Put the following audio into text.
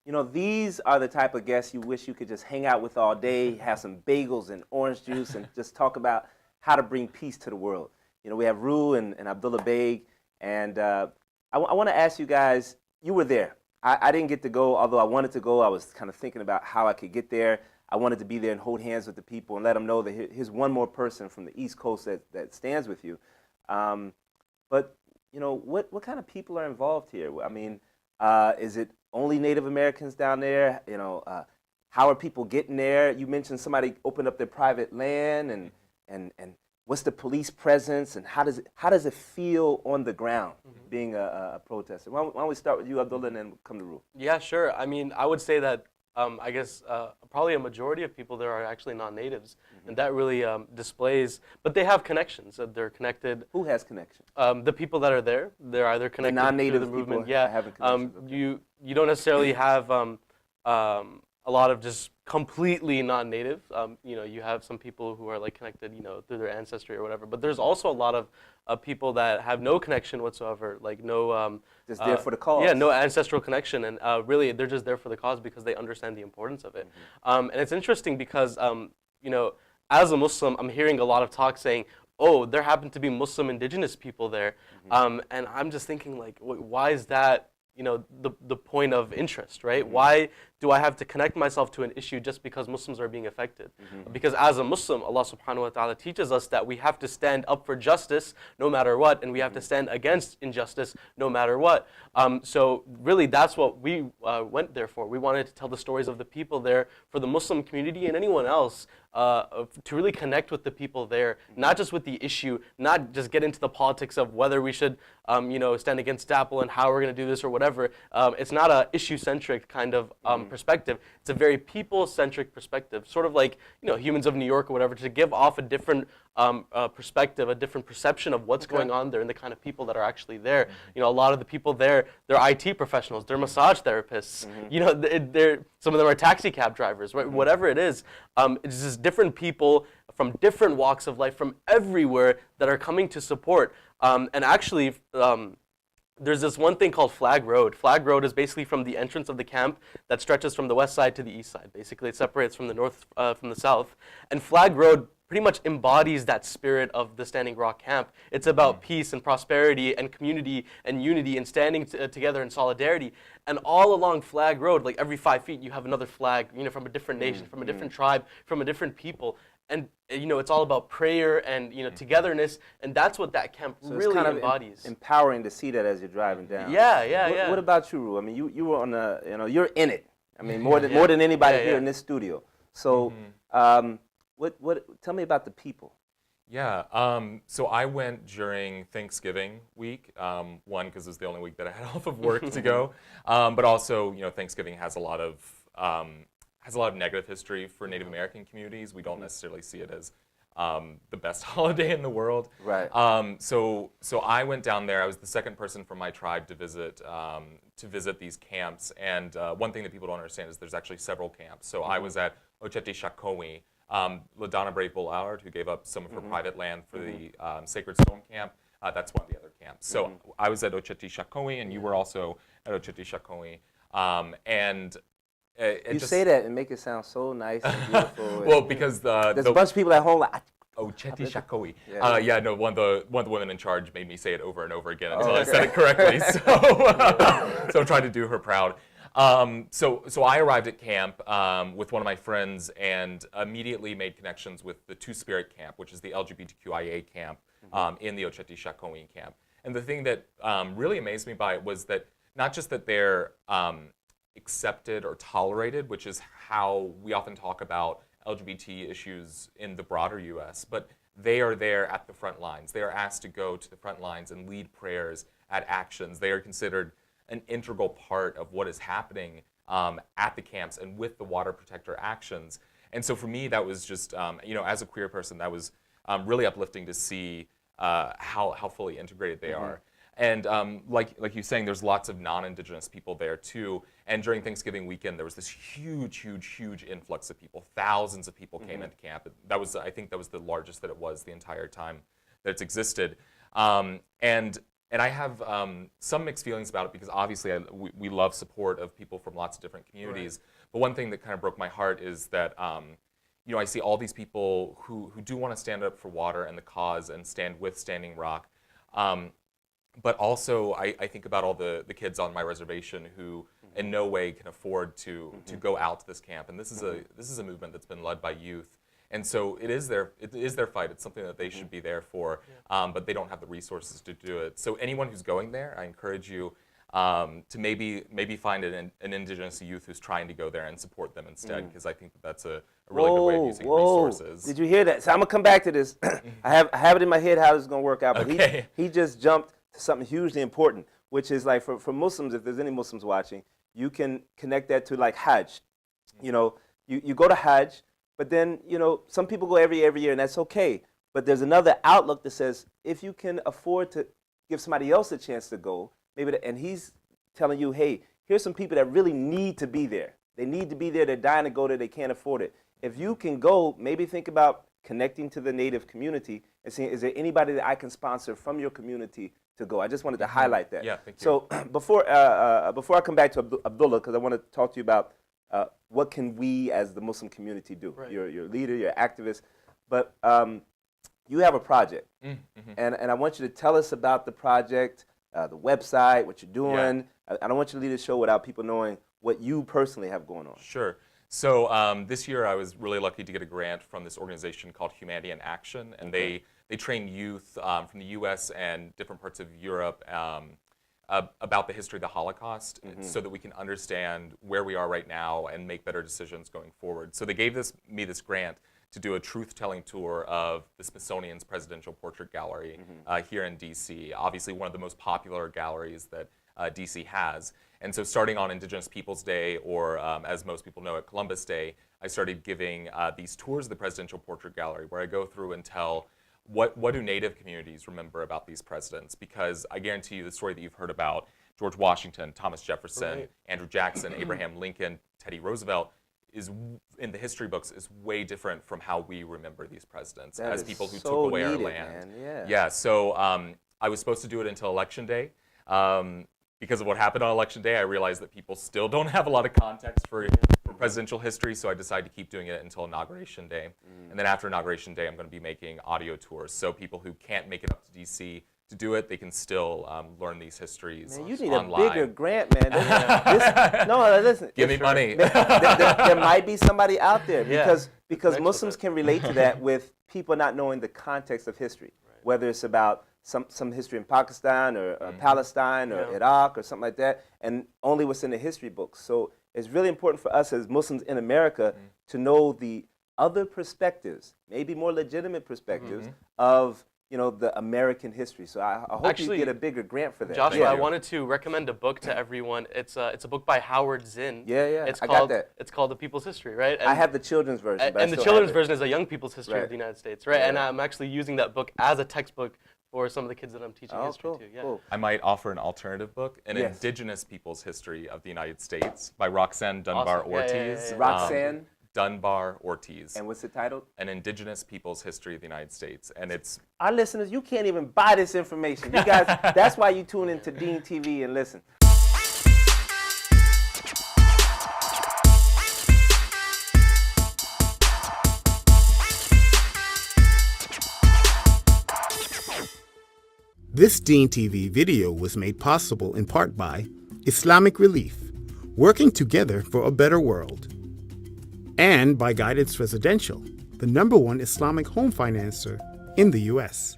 You know, these are the type of guests you wish you could just hang out with all day, have some bagels and orange juice, and just talk about how to bring peace to the world. You know, we have Rue and Abdullah Baig, and I want to ask you guys, you were there. I didn't get to go, although I wanted to go. I was kind of thinking about how I could get there. I wanted to be there and hold hands with the people and let them know that here's one more person from the East Coast that stands with you. But, you know, what kind of people are involved here? I mean, is it only Native Americans down there? You know, how are people getting there? You mentioned somebody opened up their private land, and what's the police presence, and how does it feel on the ground being a protester? Why don't we start with you, Abdullah, and then come to Rue? Yeah, sure. I mean, I would say that I guess probably a majority of people there are actually non-natives, and that really displays. But they have connections. They're connected. Who has connections? The people that are there, they're either connected non-native to the movement. people Yeah, having connections. Okay. You don't necessarily have a lot of just completely non-native. You know, you have some people who are like connected, you know, through their ancestry or whatever. But there's also a lot of people that have no connection whatsoever, like no just there for the cause. Yeah, no ancestral connection, and really they're just there for the cause because they understand the importance of it. And it's interesting because you know, as a Muslim, I'm hearing a lot of talk saying, oh, there happen to be Muslim indigenous people there, and I'm just thinking like, why is that? You know, the point of interest, right? Why do I have to connect myself to an issue just because Muslims are being affected? Because as a Muslim, Allah subhanahu wa ta'ala teaches us that we have to stand up for justice no matter what, and we have to stand against injustice no matter what. So really that's what we went there for. We wanted to tell the stories of the people there for the Muslim community and anyone else to really connect with the people there, not just with the issue, not just get into the politics of whether we should you know, stand against DAPL and how we're going to do this or whatever. It's not a issue-centric kind of perspective. It's a very people-centric perspective, sort of like, you know, Humans of New York or whatever, to give off a different perspective, a different perception of what's going on there and the kind of people that are actually there. You know, a lot of the people there, they're IT professionals, they're massage therapists. You know, they're some of them are taxi cab drivers, right? Whatever it is, it's just different people from different walks of life, from everywhere, that are coming to support. And actually, there's this one thing called Flag Road. Flag Road is basically from the entrance of the camp that stretches from the west side to the east side. Basically, it separates from the north from the south. And Flag Road pretty much embodies that spirit of the Standing Rock camp. It's about peace and prosperity and community and unity and standing together in solidarity. And all along Flag Road, like every 5 feet, you have another flag, you know, from a different nation, from a different tribe, from a different people. And you know, it's all about prayer and, you know, togetherness, and that's what that camp So really it's kind embodies. of empowering to see that as you're driving down. Yeah. What about you, Rue? I mean, you were on the, you know, you're in it. I mean, more than anybody here in this studio. So, tell me about the people. Yeah, so I went during Thanksgiving week, one, because it was the only week that I had off of work to go, but also, you know, Thanksgiving has a lot of negative history for Native American communities. We don't necessarily see it as the best holiday in the world. Right. So I went down there. I was the second person from my tribe to visit these camps. And one thing that people don't understand is there's actually several camps. So I was at Ocheti Shakowi. LaDonna Brave Bull Allard, who gave up some of her private land for the Sacred Stone Camp, that's one of the other camps. So I was at Ocheti Shakowi, and you were also at Ocheti Shakowi. You say that and make it sound so nice and beautiful. Well, because there's a bunch of people at home like, Ocheti Shakowi. Yeah. No, one of the women in charge made me say it over and over again until I said it correctly. So I'm trying to do her proud. So I arrived at camp with one of my friends and immediately made connections with the Two Spirit camp, which is the LGBTQIA camp in the Ocheti Shakowi camp. And the thing that really amazed me by it was that not just that they're accepted or tolerated, which is how we often talk about LGBT issues in the broader U.S., but they are there at the front lines. They are asked to go to the front lines and lead prayers at actions. They are considered an integral part of what is happening at the camps and with the water protector actions. And so for me, that was just, you know, as a queer person, that was really uplifting to see how fully integrated they are. And like you're saying, there's lots of non-Indigenous people there too. And during Thanksgiving weekend, there was this huge influx of people. Thousands of people came into camp. That was, I think that was the largest that it was the entire time that it's existed. And and I have some mixed feelings about it because obviously we love support of people from lots of different communities. Right. But one thing that kind of broke my heart is that you know, I see all these people who do want to stand up for water and the cause and stand with Standing Rock. But also I think about all the kids on my reservation who in no way can afford to go out to this camp. And this is a movement that's been led by youth. And so it is their fight. It's something that they should be there for, but they don't have the resources to do it. So anyone who's going there, I encourage you to maybe find an indigenous youth who's trying to go there and support them instead, because I think that's a really good way of using resources. Did you hear that? So I'm gonna come back to this. I have it in my head how this is gonna work out, but he just jumped to something hugely important, which is like for Muslims, if there's any Muslims watching, you can connect that to like Hajj. You know, you go to Hajj. But then, you know, some people go every year, and that's okay. But there's another outlook that says if you can afford to give somebody else a chance to go, and he's telling you, hey, here's some people that really need to be there. They need to be there. They're dying to go there. They can't afford it. If you can go, maybe think about connecting to the Native community and seeing, is there anybody that I can sponsor from your community to go? I just wanted to highlight that. Yeah, thank you. So before I come back to Abdullah, because I want to talk to you about what can we as the Muslim community do? Right. You're a leader, you're an activist, but you have a project, and I want you to tell us about the project, the website, what you're doing. Yeah. I don't want you to lead the show without people knowing what you personally have going on. Sure. So this year I was really lucky to get a grant from this organization called Humanity in Action, and they train youth from the U.S. and different parts of Europe about the history of the Holocaust, so that we can understand where we are right now and make better decisions going forward. So they gave me this grant to do a truth-telling tour of the Smithsonian's Presidential Portrait Gallery here in D.C., obviously one of the most popular galleries that D.C. has. And so starting on Indigenous Peoples Day, or as most people know it, Columbus Day, I started giving these tours of the Presidential Portrait Gallery, where I go through and tell what do Native communities remember about these presidents? Because I guarantee you the story that you've heard about George Washington, Thomas Jefferson, Andrew Jackson, Abraham Lincoln, Teddy Roosevelt is in the history books is way different from how we remember these presidents as people who took away our land. Yeah. So I was supposed to do it until Election Day. Because of what happened on Election Day, I realized that people still don't have a lot of context for presidential history, so I decided to keep doing it until Inauguration Day. And then after Inauguration Day, I'm going to be making audio tours, so people who can't make it up to D.C. to do it, they can still learn these histories online. Man, you need a bigger grant, man. Listen. Give me money. There might be somebody out there, because Muslims can relate to that with people not knowing the context of history, whether it's about some history in Pakistan or Palestine or Iraq or something like that, and only what's in the history books. So it's really important for us as Muslims in America to know the other perspectives, maybe more legitimate perspectives of the American history. So I hope you get a bigger grant for that. Joshua, I wanted to recommend a book to everyone. It's a book by Howard Zinn. I got that. It's called The People's History, right? And I have the children's version. And the children's version is a young people's history of the United States, right? And I'm actually using that book as a textbook for some of the kids that I'm teaching history to. Cool. I might offer an alternative book, An Indigenous People's History of the United States by Roxanne Dunbar Ortiz. Roxanne Dunbar Ortiz. And what's it titled? An Indigenous People's History of the United States. And it's... Our listeners, you can't even buy this information. You guys, that's why you tune into Deen TV and listen. This Deen TV video was made possible in part by Islamic Relief, working together for a better world, and by Guidance Residential, the #1 Islamic home financer in the U.S.